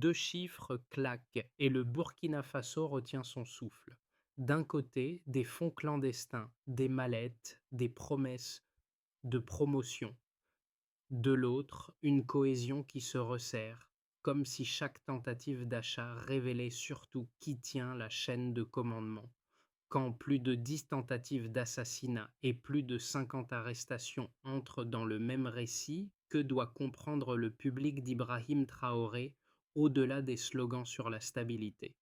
Deux chiffres claquent et le Burkina Faso retient son souffle. D'un côté, des fonds clandestins, des mallettes, des promesses de promotion. De l'autre, une cohésion qui se resserre, comme si chaque tentative d'achat révélait surtout qui tient la chaîne de commandement. Quand plus de 10 tentatives d'assassinat et plus de 50 arrestations entrent dans le même récit, que doit comprendre le public d'Ibrahim Traoré au-delà des slogans sur la stabilité?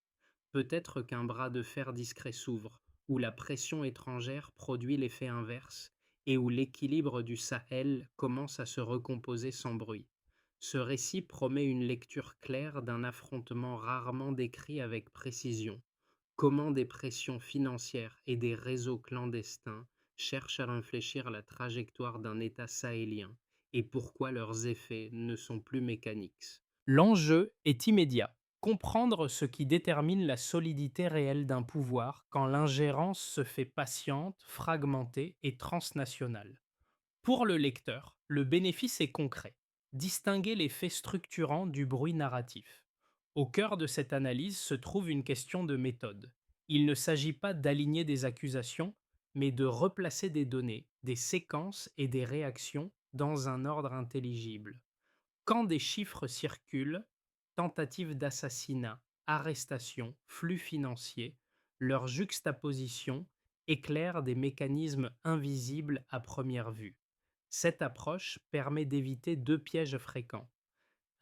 Peut-être qu'un bras de fer discret s'ouvre, où la pression étrangère produit l'effet inverse et où l'équilibre du Sahel commence à se recomposer sans bruit. Ce récit promet une lecture claire d'un affrontement rarement décrit avec précision. Comment des pressions financières et des réseaux clandestins cherchent à infléchir la trajectoire d'un État sahélien et pourquoi leurs effets ne sont plus mécaniques. L'enjeu est immédiat. Comprendre ce qui détermine la solidité réelle d'un pouvoir quand l'ingérence se fait patiente, fragmentée et transnationale. Pour le lecteur, le bénéfice est concret. Distinguer les faits structurants du bruit narratif. Au cœur de cette analyse se trouve une question de méthode. Il ne s'agit pas d'aligner des accusations, mais de replacer des données, des séquences et des réactions dans un ordre intelligible. Quand des chiffres circulent, tentatives d'assassinat, arrestations, flux financiers, leur juxtaposition éclaire des mécanismes invisibles à première vue. Cette approche permet d'éviter deux pièges fréquents: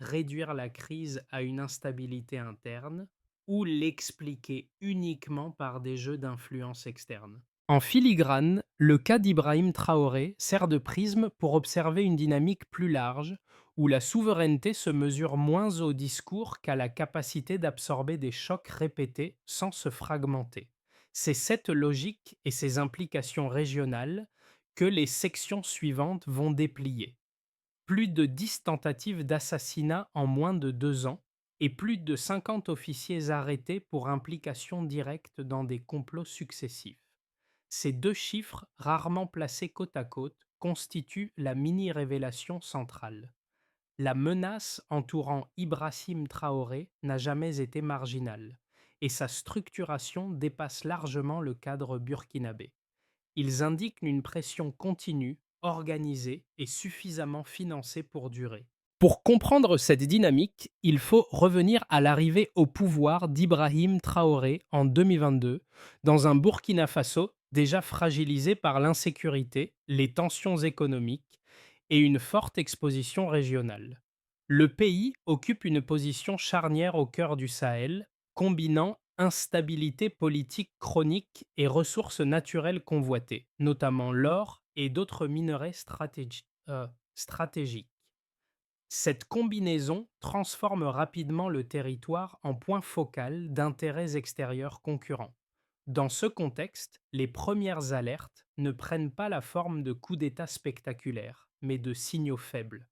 réduire la crise à une instabilité interne ou l'expliquer uniquement par des jeux d'influence externe. En filigrane, le cas d'Ibrahim Traoré sert de prisme pour observer une dynamique plus large où la souveraineté se mesure moins au discours qu'à la capacité d'absorber des chocs répétés sans se fragmenter. C'est cette logique et ses implications régionales que les sections suivantes vont déplier. Plus de 10 tentatives d'assassinat en moins de 2 ans et plus de 50 officiers arrêtés pour implication directe dans des complots successifs. Ces deux chiffres, rarement placés côte à côte, constituent la mini-révélation centrale. La menace entourant Ibrahim Traoré n'a jamais été marginale, et sa structuration dépasse largement le cadre burkinabé. Ils indiquent une pression continue, organisée et suffisamment financée pour durer. Pour comprendre cette dynamique, il faut revenir à l'arrivée au pouvoir d'Ibrahim Traoré en 2022, dans un Burkina Faso déjà fragilisé par l'insécurité, les tensions économiques et une forte exposition régionale. Le pays occupe une position charnière au cœur du Sahel, combinant instabilité politique chronique et ressources naturelles convoitées, notamment l'or et d'autres minerais stratégiques. Cette combinaison transforme rapidement le territoire en point focal d'intérêts extérieurs concurrents. Dans ce contexte, les premières alertes ne prennent pas la forme de coups d'État spectaculaires, mais de signaux faibles.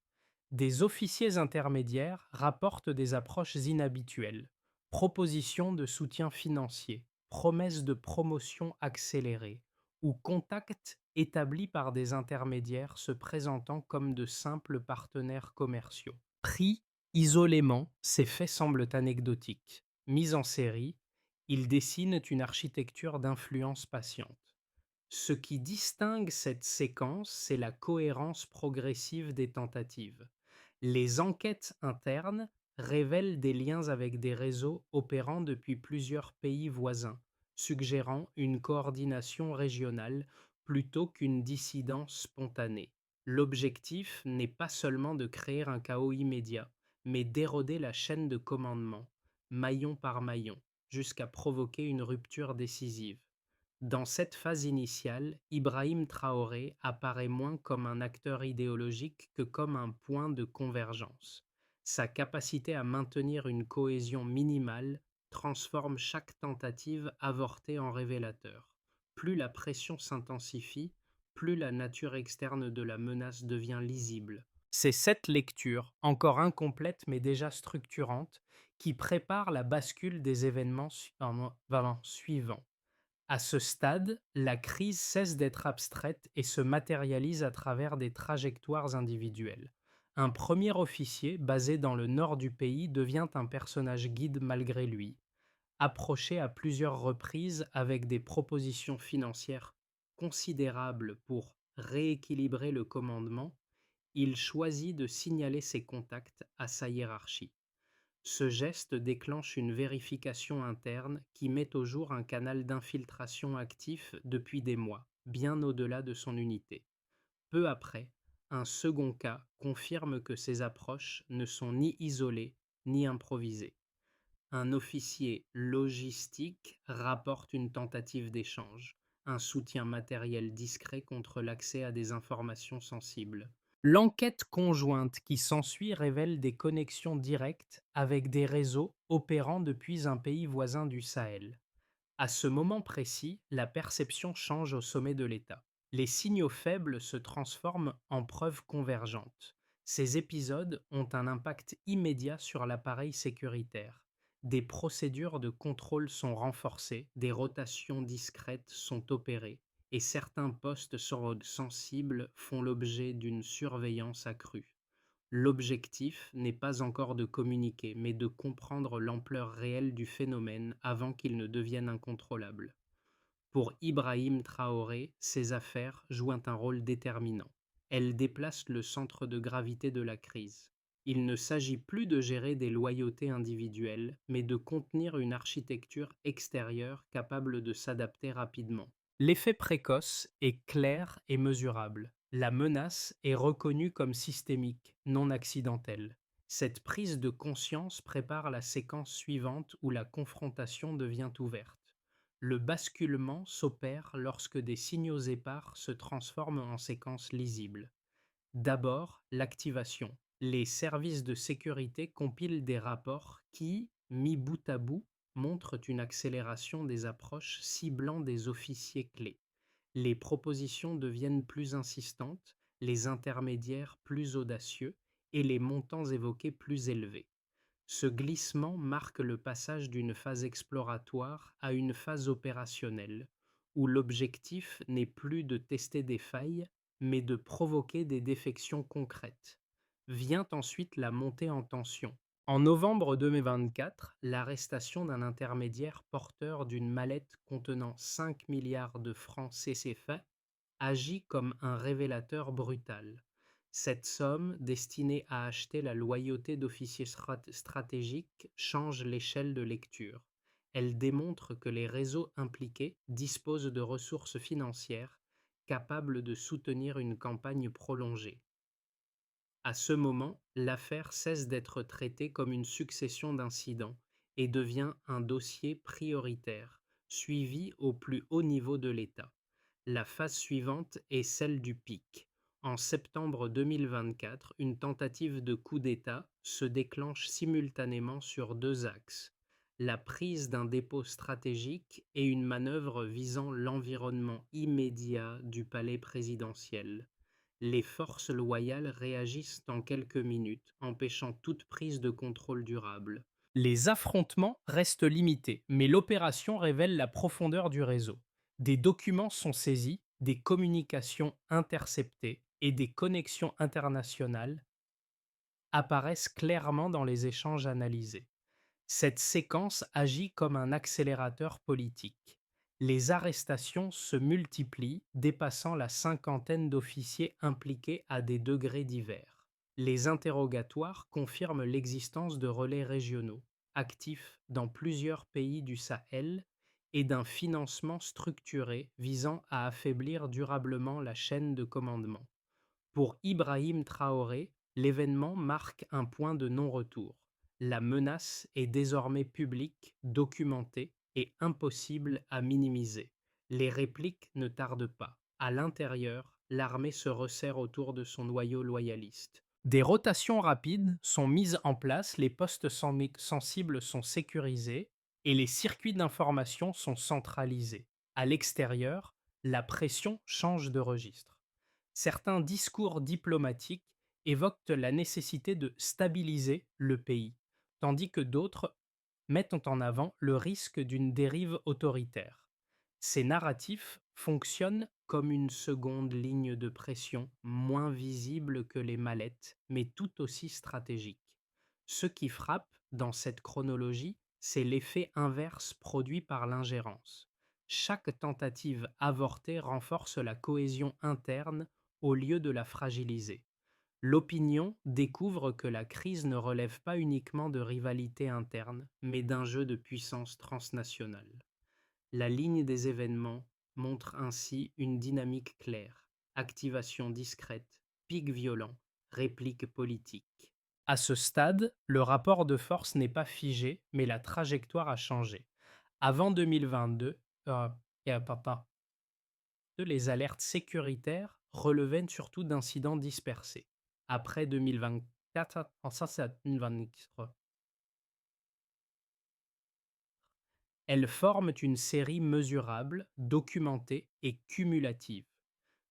Des officiers intermédiaires rapportent des approches inhabituelles, propositions de soutien financier, promesses de promotion accélérée ou contacts établis par des intermédiaires se présentant comme de simples partenaires commerciaux. Pris isolément, ces faits semblent anecdotiques. Mis en série, ils dessinent une architecture d'influence patiente. Ce qui distingue cette séquence, c'est la cohérence progressive des tentatives. Les enquêtes internes révèlent des liens avec des réseaux opérant depuis plusieurs pays voisins, suggérant une coordination régionale plutôt qu'une dissidence spontanée. L'objectif n'est pas seulement de créer un chaos immédiat, mais d'éroder la chaîne de commandement, maillon par maillon, jusqu'à provoquer une rupture décisive. Dans cette phase initiale, Ibrahim Traoré apparaît moins comme un acteur idéologique que comme un point de convergence. Sa capacité à maintenir une cohésion minimale transforme chaque tentative avortée en révélateur. Plus la pression s'intensifie, plus la nature externe de la menace devient lisible. C'est cette lecture, encore incomplète mais déjà structurante, qui prépare la bascule des événements suivants. À ce stade, la crise cesse d'être abstraite et se matérialise à travers des trajectoires individuelles. Un premier officier, basé dans le nord du pays, devient un personnage guide malgré lui. Approché à plusieurs reprises avec des propositions financières considérables pour rééquilibrer le commandement, il choisit de signaler ses contacts à sa hiérarchie. Ce geste déclenche une vérification interne qui met au jour un canal d'infiltration actif depuis des mois, bien au-delà de son unité. Peu après, un second cas confirme que ces approches ne sont ni isolées ni improvisées. Un officier logistique rapporte une tentative d'échange, un soutien matériel discret contre l'accès à des informations sensibles. L'enquête conjointe qui s'ensuit révèle des connexions directes avec des réseaux opérant depuis un pays voisin du Sahel. À ce moment précis, la perception change au sommet de l'État. Les signaux faibles se transforment en preuves convergentes. Ces épisodes ont un impact immédiat sur l'appareil sécuritaire. Des procédures de contrôle sont renforcées, des rotations discrètes sont opérées, et certains postes sensibles font l'objet d'une surveillance accrue. L'objectif n'est pas encore de communiquer, mais de comprendre l'ampleur réelle du phénomène avant qu'il ne devienne incontrôlable. Pour Ibrahim Traoré, ces affaires jouent un rôle déterminant. Elles déplacent le centre de gravité de la crise. Il ne s'agit plus de gérer des loyautés individuelles, mais de contenir une architecture extérieure capable de s'adapter rapidement. L'effet précoce est clair et mesurable. La menace est reconnue comme systémique, non accidentelle. Cette prise de conscience prépare la séquence suivante où la confrontation devient ouverte. Le basculement s'opère lorsque des signaux épars se transforment en séquences lisibles. D'abord, l'activation. Les services de sécurité compilent des rapports qui, mis bout à bout, montrent une accélération des approches ciblant des officiers clés. Les propositions deviennent plus insistantes, les intermédiaires plus audacieux et les montants évoqués plus élevés. Ce glissement marque le passage d'une phase exploratoire à une phase opérationnelle, où l'objectif n'est plus de tester des failles, mais de provoquer des défections concrètes. Vient ensuite la montée en tension. En novembre 2024, l'arrestation d'un intermédiaire porteur d'une mallette contenant 5 milliards de francs CFA agit comme un révélateur brutal. Cette somme, destinée à acheter la loyauté d'officiers stratégiques, change l'échelle de lecture. Elle démontre que les réseaux impliqués disposent de ressources financières capables de soutenir une campagne prolongée. À ce moment, l'affaire cesse d'être traitée comme une succession d'incidents et devient un dossier prioritaire, suivi au plus haut niveau de l'État. La phase suivante est celle du pic. En septembre 2024, une tentative de coup d'État se déclenche simultanément sur deux axes: la prise d'un dépôt stratégique et une manœuvre visant l'environnement immédiat du palais présidentiel. Les forces loyales réagissent en quelques minutes, empêchant toute prise de contrôle durable. Les affrontements restent limités, mais l'opération révèle la profondeur du réseau. Des documents sont saisis, des communications interceptées et des connexions internationales apparaissent clairement dans les échanges analysés. Cette séquence agit comme un accélérateur politique. Les arrestations se multiplient, dépassant la cinquantaine d'officiers impliqués à des degrés divers. Les interrogatoires confirment l'existence de relais régionaux, actifs dans plusieurs pays du Sahel, et d'un financement structuré visant à affaiblir durablement la chaîne de commandement. Pour Ibrahim Traoré, l'événement marque un point de non-retour. La menace est désormais publique, documentée et impossible à minimiser. Les répliques ne tardent pas. À l'intérieur, l'armée se resserre autour de son noyau loyaliste. Des rotations rapides sont mises en place, les postes sensibles sont sécurisés et les circuits d'information sont centralisés. À l'extérieur, la pression change de registre. Certains discours diplomatiques évoquent la nécessité de stabiliser le pays, tandis que d'autres mettent en avant le risque d'une dérive autoritaire. Ces narratifs fonctionnent comme une seconde ligne de pression, moins visible que les mallettes, mais tout aussi stratégique. Ce qui frappe dans cette chronologie, c'est l'effet inverse produit par l'ingérence. Chaque tentative avortée renforce la cohésion interne au lieu de la fragiliser. L'opinion découvre que la crise ne relève pas uniquement de rivalité interne, mais d'un jeu de puissance transnationale. La ligne des événements montre ainsi une dynamique claire: activation discrète, pic violent, réplique politique. À ce stade, le rapport de force n'est pas figé, mais la trajectoire a changé. Avant 2022, euh, papa, les alertes sécuritaires relevaient surtout d'incidents dispersés. Après 2024, ça c'est à 2024, elles forment une série mesurable, documentée et cumulative.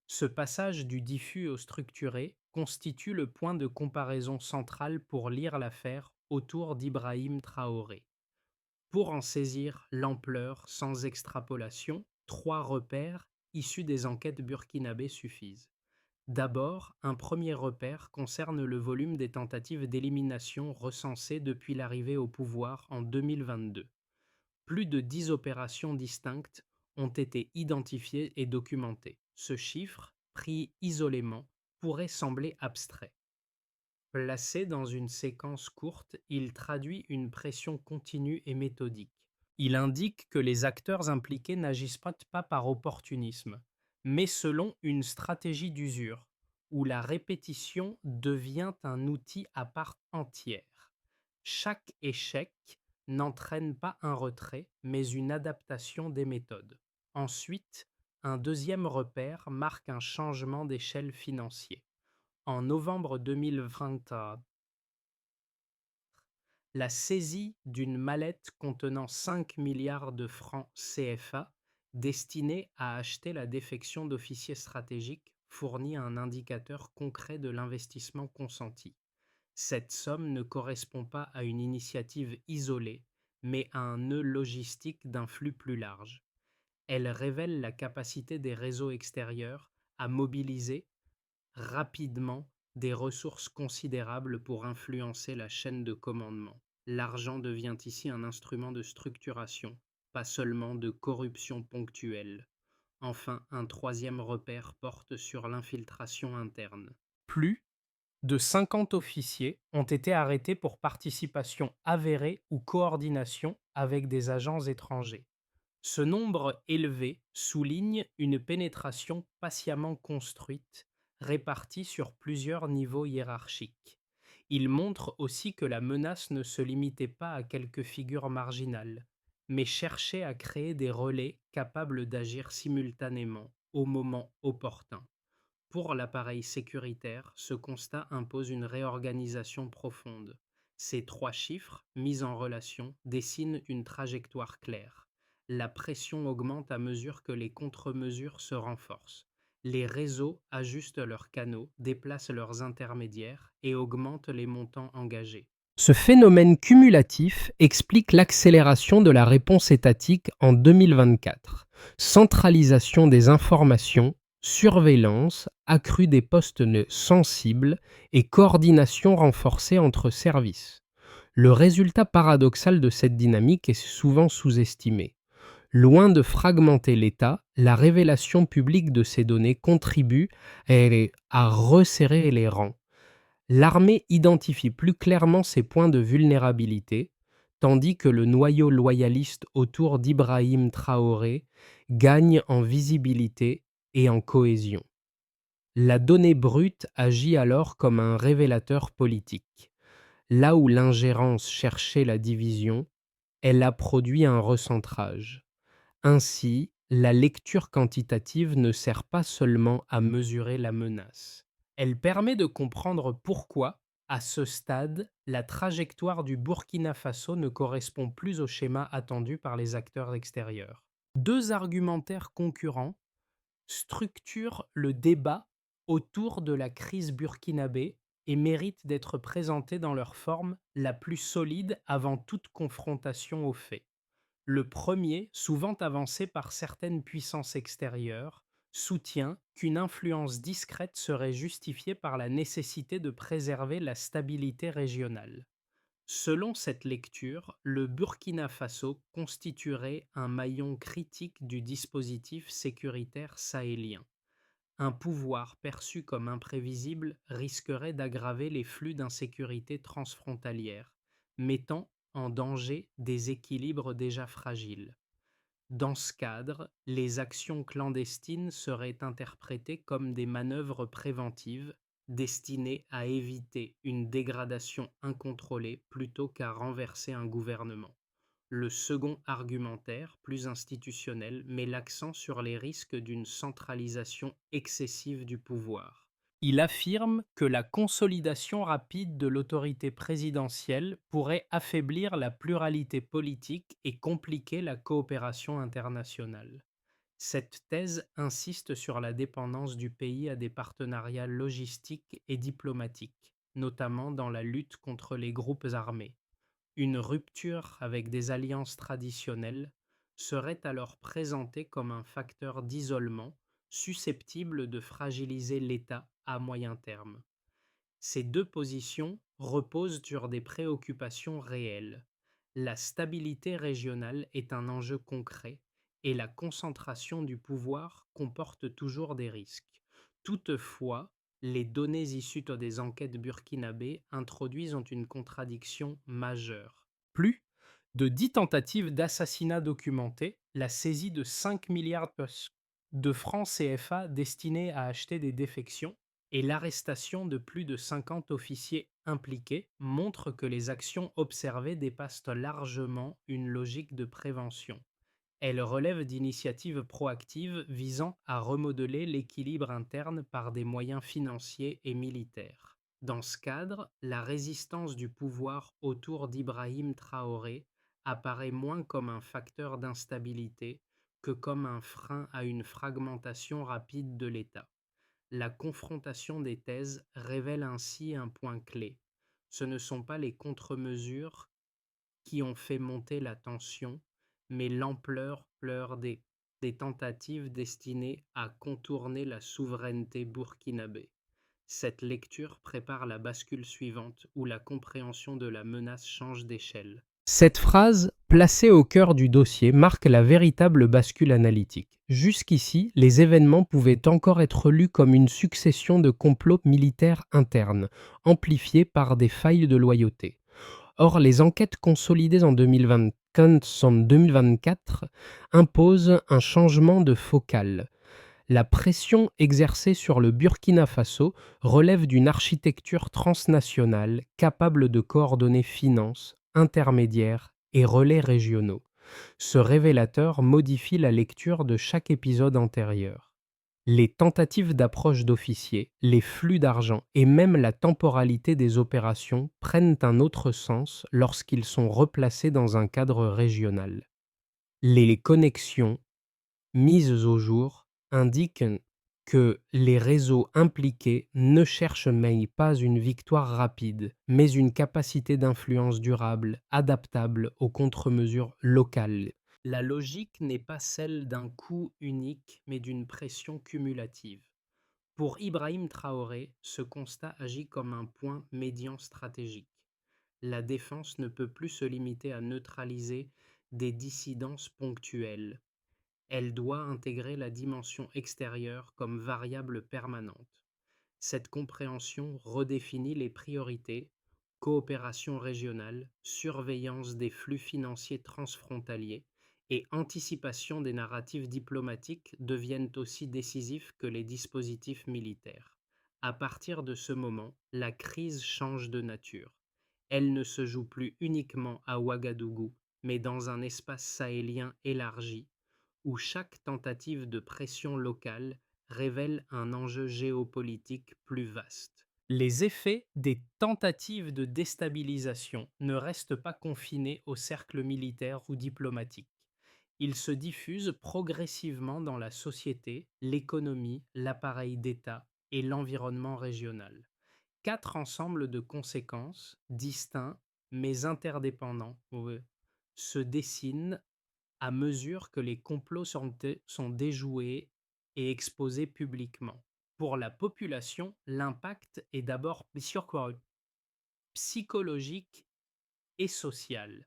Ce passage du diffus au structuré constitue le point de comparaison central pour lire l'affaire autour d'Ibrahim Traoré. Pour en saisir l'ampleur sans extrapolation, trois repères issus des enquêtes burkinabées suffisent. D'abord, un premier repère concerne le volume des tentatives d'élimination recensées depuis l'arrivée au pouvoir en 2022. Plus de 10 opérations distinctes ont été identifiées et documentées. Ce chiffre, pris isolément, pourrait sembler abstrait. Placé dans une séquence courte, il traduit une pression continue et méthodique. Il indique que les acteurs impliqués n'agissent pas par opportunisme, mais selon une stratégie d'usure, où la répétition devient un outil à part entière. Chaque échec n'entraîne pas un retrait, mais une adaptation des méthodes. Ensuite, un deuxième repère marque un changement d'échelle financier. En novembre 2020, la saisie d'une mallette contenant 5 milliards de francs CFA destinée à acheter la défection d'officiers stratégiques fournit un indicateur concret de l'investissement consenti. Cette somme ne correspond pas à une initiative isolée, mais à un nœud logistique d'un flux plus large. Elle révèle la capacité des réseaux extérieurs à mobiliser rapidement des ressources considérables pour influencer la chaîne de commandement. L'argent devient ici un instrument de structuration, pas seulement de corruption ponctuelle. Enfin, un troisième repère porte sur l'infiltration interne. Plus de 50 officiers ont été arrêtés pour participation avérée ou coordination avec des agents étrangers. Ce nombre élevé souligne une pénétration patiemment construite, répartie sur plusieurs niveaux hiérarchiques. Il montre aussi que la menace ne se limitait pas à quelques figures marginales, mais cherchait à créer des relais capables d'agir simultanément, au moment opportun. Pour l'appareil sécuritaire, ce constat impose une réorganisation profonde. Ces trois chiffres, mis en relation, dessinent une trajectoire claire. La pression augmente à mesure que les contre-mesures se renforcent. Les réseaux ajustent leurs canaux, déplacent leurs intermédiaires et augmentent les montants engagés. Ce phénomène cumulatif explique l'accélération de la réponse étatique en 2024. Centralisation des informations, surveillance accrue des postes sensibles et coordination renforcée entre services. Le résultat paradoxal de cette dynamique est souvent sous-estimé. Loin de fragmenter l'État, la révélation publique de ces données contribue à resserrer les rangs. L'armée identifie plus clairement ses points de vulnérabilité, tandis que le noyau loyaliste autour d'Ibrahim Traoré gagne en visibilité et en cohésion. La donnée brute agit alors comme un révélateur politique. Là où l'ingérence cherchait la division, elle a produit un recentrage. Ainsi, la lecture quantitative ne sert pas seulement à mesurer la menace. Elle permet de comprendre pourquoi, à ce stade, la trajectoire du Burkina Faso ne correspond plus au schéma attendu par les acteurs extérieurs. Deux argumentaires concurrents structurent le débat autour de la crise burkinabé et méritent d'être présentés dans leur forme la plus solide avant toute confrontation aux faits. Le premier, souvent avancé par certaines puissances extérieures, soutient qu'une influence discrète serait justifiée par la nécessité de préserver la stabilité régionale. Selon cette lecture, le Burkina Faso constituerait un maillon critique du dispositif sécuritaire sahélien. Un pouvoir perçu comme imprévisible risquerait d'aggraver les flux d'insécurité transfrontalière, mettant en danger des équilibres déjà fragiles. Dans ce cadre, les actions clandestines seraient interprétées comme des manœuvres préventives destinées à éviter une dégradation incontrôlée plutôt qu'à renverser un gouvernement. Le second argumentaire, plus institutionnel, met l'accent sur les risques d'une centralisation excessive du pouvoir. Il affirme que la consolidation rapide de l'autorité présidentielle pourrait affaiblir la pluralité politique et compliquer la coopération internationale. Cette thèse insiste sur la dépendance du pays à des partenariats logistiques et diplomatiques, notamment dans la lutte contre les groupes armés. Une rupture avec des alliances traditionnelles serait alors présentée comme un facteur d'isolement susceptible de fragiliser l'État à moyen terme. Ces deux positions reposent sur des préoccupations réelles. La stabilité régionale est un enjeu concret et la concentration du pouvoir comporte toujours des risques. Toutefois, les données issues des enquêtes burkinabées introduisent une contradiction majeure. Plus de 10 tentatives d'assassinat documentées, la saisie de 5 milliards de francs CFA destinés à acheter des défections et l'arrestation de plus de 50 officiers impliqués montrent que les actions observées dépassent largement une logique de prévention. Elles relèvent d'initiatives proactives visant à remodeler l'équilibre interne par des moyens financiers et militaires. Dans ce cadre, la résistance du pouvoir autour d'Ibrahim Traoré apparaît moins comme un facteur d'instabilité que comme un frein à une fragmentation rapide de l'État. La confrontation des thèses révèle ainsi un point clé. Ce ne sont pas les contre-mesures qui ont fait monter la tension, mais l'ampleur des tentatives destinées à contourner la souveraineté burkinabé. Cette lecture prépare la bascule suivante où la compréhension de la menace change d'échelle. Cette phrase, placée au cœur du dossier, marque la véritable bascule analytique. Jusqu'ici, les événements pouvaient encore être lus comme une succession de complots militaires internes, amplifiés par des failles de loyauté. Or, les enquêtes consolidées en 2024 imposent un changement de focale. La pression exercée sur le Burkina Faso relève d'une architecture transnationale capable de coordonner finances, intermédiaires et relais régionaux. Ce révélateur modifie la lecture de chaque épisode antérieur. Les tentatives d'approche d'officiers, les flux d'argent et même la temporalité des opérations prennent un autre sens lorsqu'ils sont replacés dans un cadre régional. Les connexions mises au jour indiquent que les réseaux impliqués ne cherchent mais pas une victoire rapide, mais une capacité d'influence durable, adaptable aux contre-mesures locales. La logique n'est pas celle d'un coup unique, mais d'une pression cumulative. Pour Ibrahim Traoré, ce constat agit comme un point médian stratégique. La défense ne peut plus se limiter à neutraliser des dissidences ponctuelles. Elle doit intégrer la dimension extérieure comme variable permanente. Cette compréhension redéfinit les priorités, coopération régionale, surveillance des flux financiers transfrontaliers et anticipation des narratifs diplomatiques deviennent aussi décisifs que les dispositifs militaires. À partir de ce moment, la crise change de nature. Elle ne se joue plus uniquement à Ouagadougou, mais dans un espace sahélien élargi où chaque tentative de pression locale révèle un enjeu géopolitique plus vaste. Les effets des tentatives de déstabilisation ne restent pas confinés au cercle militaire ou diplomatique. Ils se diffusent progressivement dans la société, l'économie, l'appareil d'État et l'environnement régional. Quatre ensembles de conséquences, distincts mais interdépendants, se dessinent à mesure que les complots sont déjoués et exposés publiquement. Pour la population, l'impact est d'abord psychologique et social.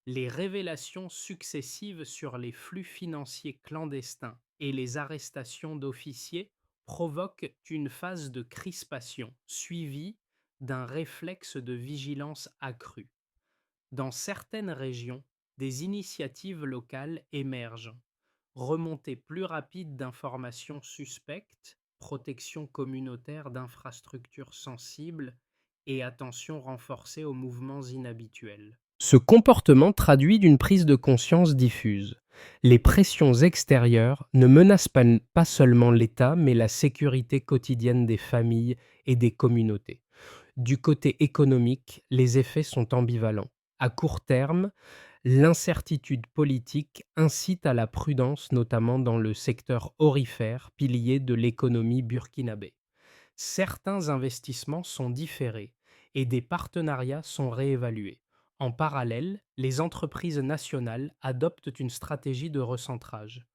Les révélations successives sur les flux financiers clandestins et les arrestations d'officiers provoquent une phase de crispation suivie d'un réflexe de vigilance accrue. Dans certaines régions, des initiatives locales émergent. Remontée plus rapide d'informations suspectes, protection communautaire d'infrastructures sensibles et attention renforcée aux mouvements inhabituels. Ce comportement traduit d'une prise de conscience diffuse. Les pressions extérieures ne menacent pas seulement l'État, mais la sécurité quotidienne des familles et des communautés. Du côté économique, les effets sont ambivalents. À court terme, l'incertitude politique incite à la prudence, notamment dans le secteur aurifère, pilier de l'économie burkinabé. Certains investissements sont différés et des partenariats sont réévalués. En parallèle, les entreprises nationales adoptent une stratégie de recentrage.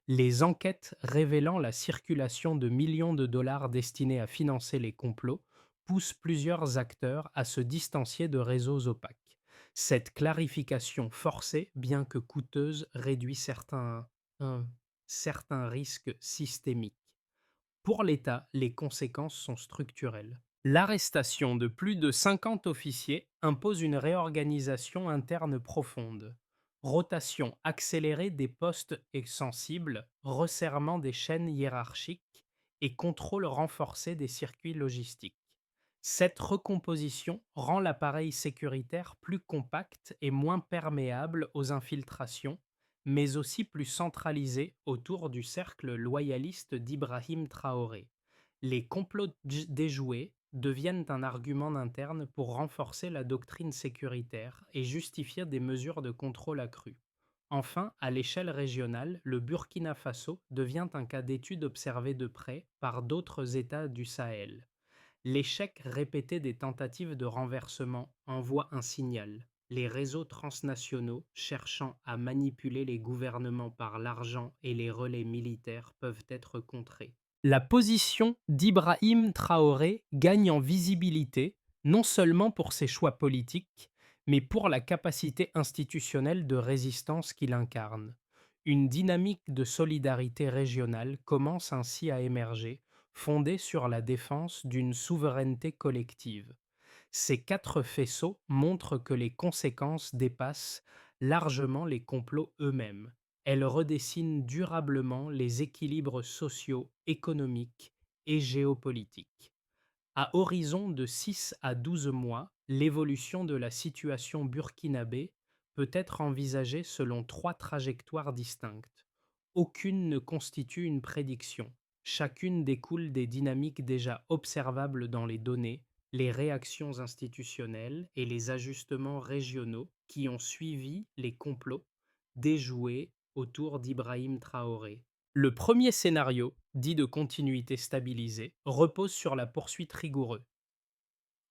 Les enquêtes révélant la circulation de millions de dollars destinés à financer les complots poussent plusieurs acteurs à se distancier de réseaux opaques. Cette clarification forcée, bien que coûteuse, réduit un- certains risques systémiques. Pour l'État, les conséquences sont structurelles. L'arrestation de plus de 50 officiers impose une réorganisation interne profonde. Rotation accélérée des postes sensibles, resserrement des chaînes hiérarchiques et contrôle renforcé des circuits logistiques. Cette recomposition rend l'appareil sécuritaire plus compact et moins perméable aux infiltrations, mais aussi plus centralisé autour du cercle loyaliste d'Ibrahim Traoré. Les complots déjoués deviennent un argument interne pour renforcer la doctrine sécuritaire et justifier des mesures de contrôle accrues. Enfin, à l'échelle régionale, le Burkina Faso devient un cas d'étude observé de près par d'autres États du Sahel. L'échec répété des tentatives de renversement envoie un signal. Les réseaux transnationaux cherchant à manipuler les gouvernements par l'argent et les relais militaires peuvent être contrés. La position d'Ibrahim Traoré gagne en visibilité non seulement pour ses choix politiques, mais pour la capacité institutionnelle de résistance qu'il incarne. Une dynamique de solidarité régionale commence ainsi à émerger, fondée sur la défense d'une souveraineté collective. Ces quatre faisceaux montrent que les conséquences dépassent largement les complots eux-mêmes. Elles redessinent durablement les équilibres sociaux, économiques et géopolitiques. À horizon de 6 à 12 mois, l'évolution de la situation burkinabé peut être envisagée selon trois trajectoires distinctes. Aucune ne constitue une prédiction. Chacune découle des dynamiques déjà observables dans les données, les réactions institutionnelles et les ajustements régionaux qui ont suivi les complots déjoués autour d'Ibrahim Traoré. Le premier scénario, dit de continuité stabilisée, repose sur la poursuite rigoureuse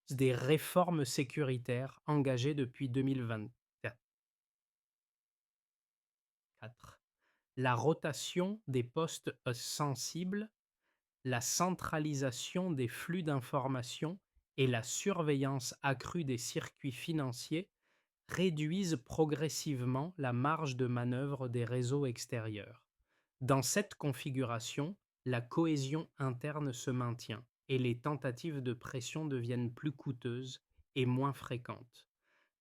des réformes sécuritaires engagées depuis 2024. La rotation des postes sensibles, la centralisation des flux d'informations et la surveillance accrue des circuits financiers réduisent progressivement la marge de manœuvre des réseaux extérieurs. Dans cette configuration, la cohésion interne se maintient et les tentatives de pression deviennent plus coûteuses et moins fréquentes.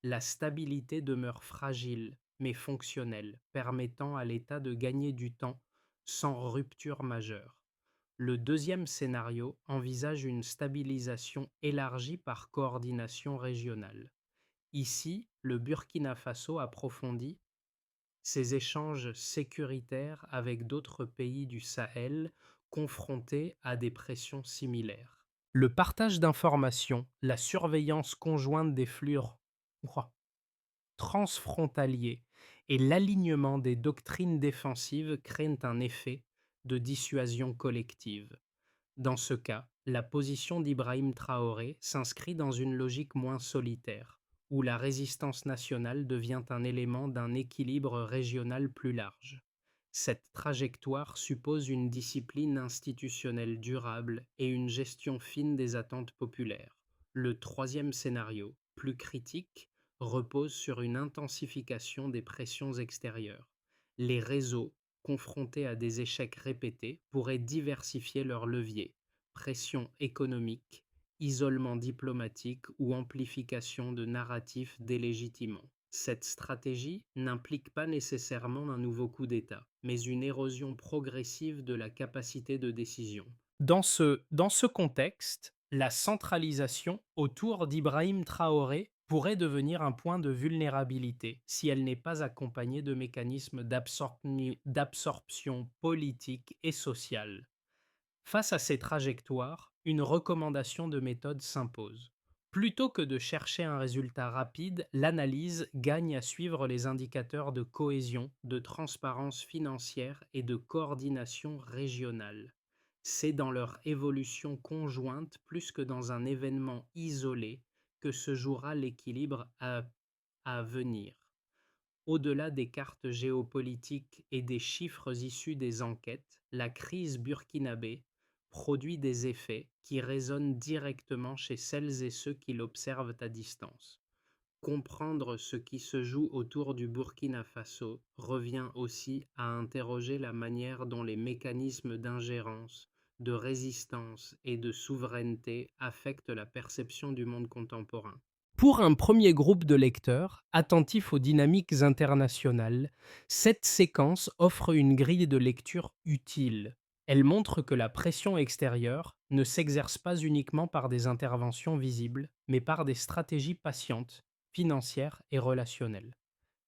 La stabilité demeure fragile mais fonctionnelle, permettant à l'État de gagner du temps sans rupture majeure. Le deuxième scénario envisage une stabilisation élargie par coordination régionale. Ici, le Burkina Faso approfondit ses échanges sécuritaires avec d'autres pays du Sahel confrontés à des pressions similaires. Le partage d'informations, la surveillance conjointe des flux transfrontaliers et l'alignement des doctrines défensives créent un effet de dissuasion collective. Dans ce cas, la position d'Ibrahim Traoré s'inscrit dans une logique moins solitaire, où la résistance nationale devient un élément d'un équilibre régional plus large. Cette trajectoire suppose une discipline institutionnelle durable et une gestion fine des attentes populaires. Le troisième scénario, plus critique, repose sur une intensification des pressions extérieures. Les réseaux, confrontés à des échecs répétés, pourraient diversifier leurs leviers: pression économique, isolement diplomatique ou amplification de narratifs délégitimants. Cette stratégie n'implique pas nécessairement un nouveau coup d'État, mais une érosion progressive de la capacité de décision. Dans ce contexte, la centralisation autour d'Ibrahim Traoré pourrait devenir un point de vulnérabilité si elle n'est pas accompagnée de mécanismes d'absorption politique et sociale. Face à ces trajectoires, une recommandation de méthode s'impose. Plutôt que de chercher un résultat rapide, l'analyse gagne à suivre les indicateurs de cohésion, de transparence financière et de coordination régionale. C'est dans leur évolution conjointe plus que dans un événement isolé que se jouera l'équilibre à venir. Au-delà des cartes géopolitiques et des chiffres issus des enquêtes, la crise burkinabé produit des effets qui résonnent directement chez celles et ceux qui l'observent à distance. Comprendre ce qui se joue autour du Burkina Faso revient aussi à interroger la manière dont les mécanismes d'ingérence, de résistance et de souveraineté affectent la perception du monde contemporain. Pour un premier groupe de lecteurs, attentifs aux dynamiques internationales, cette séquence offre une grille de lecture utile. Elle montre que la pression extérieure ne s'exerce pas uniquement par des interventions visibles, mais par des stratégies patientes, financières et relationnelles.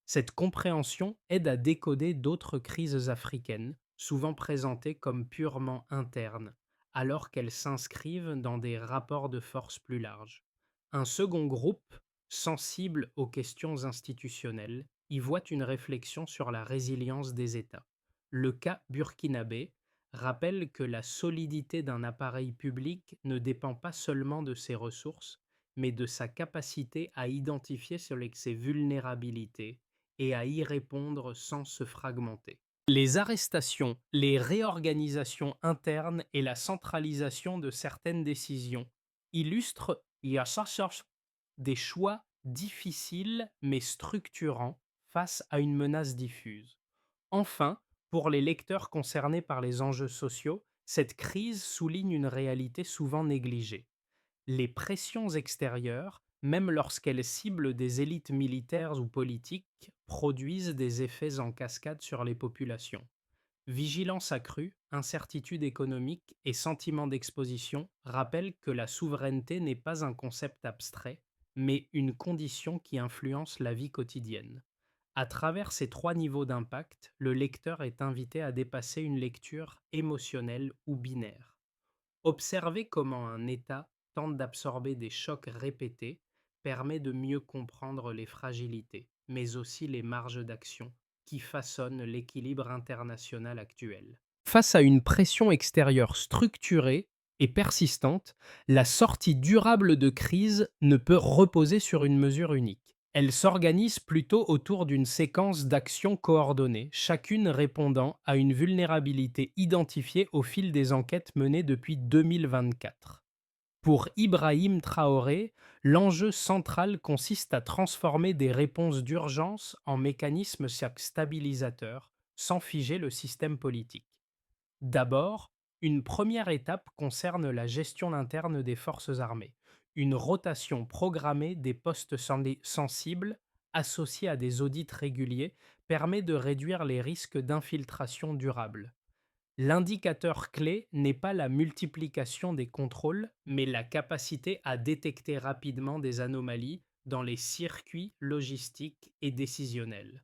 Cette compréhension aide à décoder d'autres crises africaines, souvent présentées comme purement internes, alors qu'elles s'inscrivent dans des rapports de force plus larges. Un second groupe, sensible aux questions institutionnelles, y voit une réflexion sur la résilience des États. Le cas burkinabé rappelle que la solidité d'un appareil public ne dépend pas seulement de ses ressources, mais de sa capacité à identifier ses vulnérabilités et à y répondre sans se fragmenter. Les arrestations, les réorganisations internes et la centralisation de certaines décisions illustrent des choix difficiles mais structurants face à une menace diffuse. Enfin, pour les lecteurs concernés par les enjeux sociaux, cette crise souligne une réalité souvent négligée. Les pressions extérieures, même lorsqu'elles ciblent des élites militaires ou politiques, produisent des effets en cascade sur les populations. Vigilance accrue, incertitude économique et sentiment d'exposition rappellent que la souveraineté n'est pas un concept abstrait, mais une condition qui influence la vie quotidienne. À travers ces trois niveaux d'impact, le lecteur est invité à dépasser une lecture émotionnelle ou binaire. Observer comment un État tente d'absorber des chocs répétés permet de mieux comprendre les fragilités, mais aussi les marges d'action qui façonnent l'équilibre international actuel. Face à une pression extérieure structurée et persistante, la sortie durable de crise ne peut reposer sur une mesure unique. Elle s'organise plutôt autour d'une séquence d'actions coordonnées, chacune répondant à une vulnérabilité identifiée au fil des enquêtes menées depuis 2024. Pour Ibrahim Traoré, l'enjeu central consiste à transformer des réponses d'urgence en mécanismes stabilisateurs, sans figer le système politique. D'abord, une première étape concerne la gestion interne des forces armées. Une rotation programmée des postes sensibles, associée à des audits réguliers, permet de réduire les risques d'infiltration durable. L'indicateur clé n'est pas la multiplication des contrôles, mais la capacité à détecter rapidement des anomalies dans les circuits logistiques et décisionnels.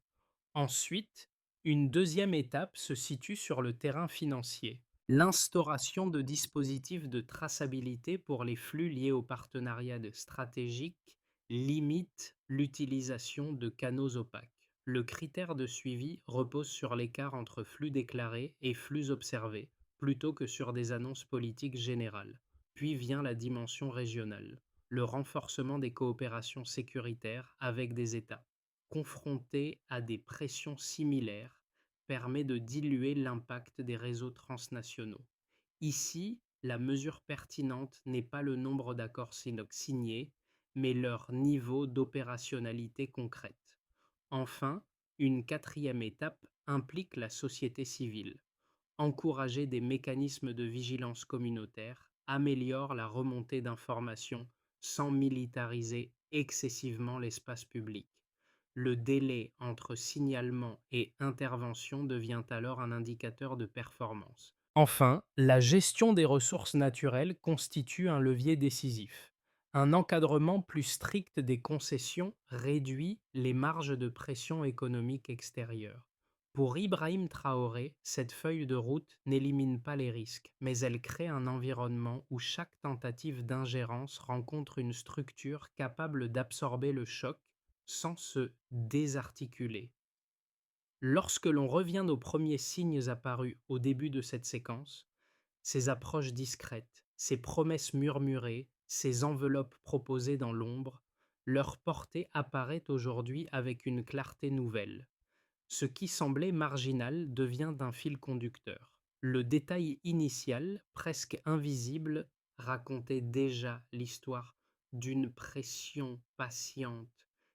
Ensuite, une deuxième étape se situe sur le terrain financier. L'instauration de dispositifs de traçabilité pour les flux liés aux partenariats stratégiques limite l'utilisation de canaux opaques. Le critère de suivi repose sur l'écart entre flux déclarés et flux observés, plutôt que sur des annonces politiques générales. Puis vient la dimension régionale, le renforcement des coopérations sécuritaires avec des États confrontés à des pressions similaires permet de diluer l'impact des réseaux transnationaux. Ici, la mesure pertinente n'est pas le nombre d'accords signés, mais leur niveau d'opérationnalité concrète. Enfin, une quatrième étape implique la société civile. Encourager des mécanismes de vigilance communautaire améliore la remontée d'informations sans militariser excessivement l'espace public. Le délai entre signalement et intervention devient alors un indicateur de performance. Enfin, la gestion des ressources naturelles constitue un levier décisif. Un encadrement plus strict des concessions réduit les marges de pression économique extérieure. Pour Ibrahim Traoré, cette feuille de route n'élimine pas les risques, mais elle crée un environnement où chaque tentative d'ingérence rencontre une structure capable d'absorber le choc sans se désarticuler. Lorsque l'on revient aux premiers signes apparus au début de cette séquence, ces approches discrètes, ces promesses murmurées, ces enveloppes proposées dans l'ombre, leur portée apparaît aujourd'hui avec une clarté nouvelle. Ce qui semblait marginal devient d'un fil conducteur. Le détail initial, presque invisible, racontait déjà l'histoire d'une pression patiente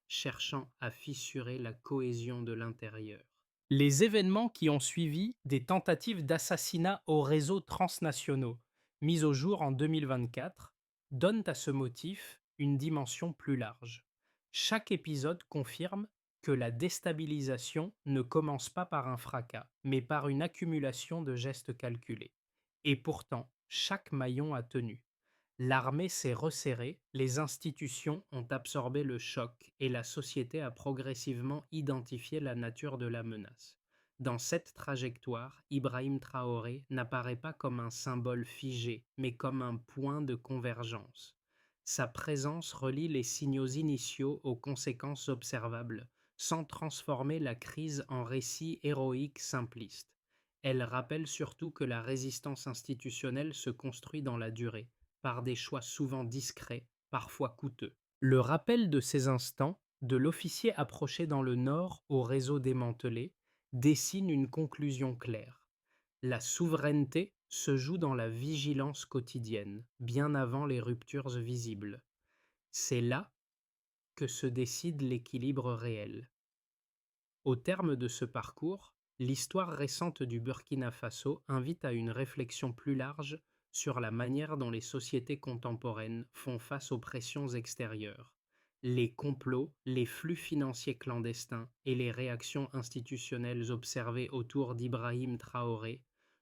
cherchant à fissurer la cohésion de l'intérieur. Les événements qui ont suivi des tentatives d'assassinat aux réseaux transnationaux, mises au jour en 2024, donnent à ce motif une dimension plus large. Chaque épisode confirme que la déstabilisation ne commence pas par un fracas, mais par une accumulation de gestes calculés. Et pourtant, chaque maillon a tenu. L'armée s'est resserrée, les institutions ont absorbé le choc et la société a progressivement identifié la nature de la menace. Dans cette trajectoire, Ibrahim Traoré n'apparaît pas comme un symbole figé, mais comme un point de convergence. Sa présence relie les signaux initiaux aux conséquences observables, sans transformer la crise en récit héroïque simpliste. Elle rappelle surtout que la résistance institutionnelle se construit dans la durée, par des choix souvent discrets, parfois coûteux. Le rappel de ces instants, de l'officier approché dans le nord au réseau démantelé, dessine une conclusion claire. La souveraineté se joue dans la vigilance quotidienne, bien avant les ruptures visibles. C'est là que se décide l'équilibre réel. Au terme de ce parcours, l'histoire récente du Burkina Faso invite à une réflexion plus large sur la manière dont les sociétés contemporaines font face aux pressions extérieures. Les complots, les flux financiers clandestins et les réactions institutionnelles observées autour d'Ibrahim Traoré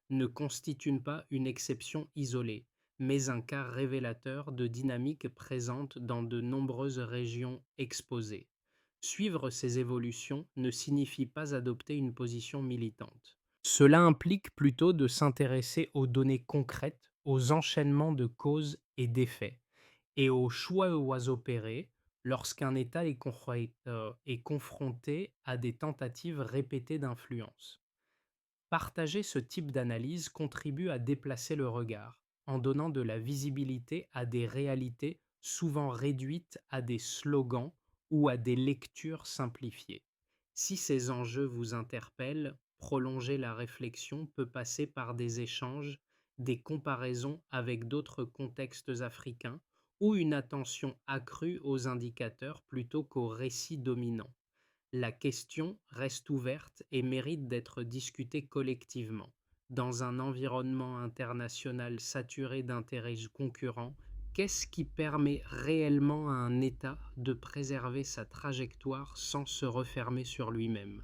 ne constituent pas une exception isolée, mais un cas révélateur de dynamiques présentes dans de nombreuses régions exposées. Suivre ces évolutions ne signifie pas adopter une position militante. Cela implique plutôt de s'intéresser aux données concrètes, aux enchaînements de causes et d'effets, et aux choix opérés lorsqu'un État est confronté à des tentatives répétées d'influence. Partager ce type d'analyse contribue à déplacer le regard, en donnant de la visibilité à des réalités souvent réduites à des slogans ou à des lectures simplifiées. Si ces enjeux vous interpellent, prolonger la réflexion peut passer par des échanges, des comparaisons avec d'autres contextes africains ou une attention accrue aux indicateurs plutôt qu'aux récits dominants. La question reste ouverte et mérite d'être discutée collectivement. Dans un environnement international saturé d'intérêts concurrents, qu'est-ce qui permet réellement à un État de préserver sa trajectoire sans se refermer sur lui-même ?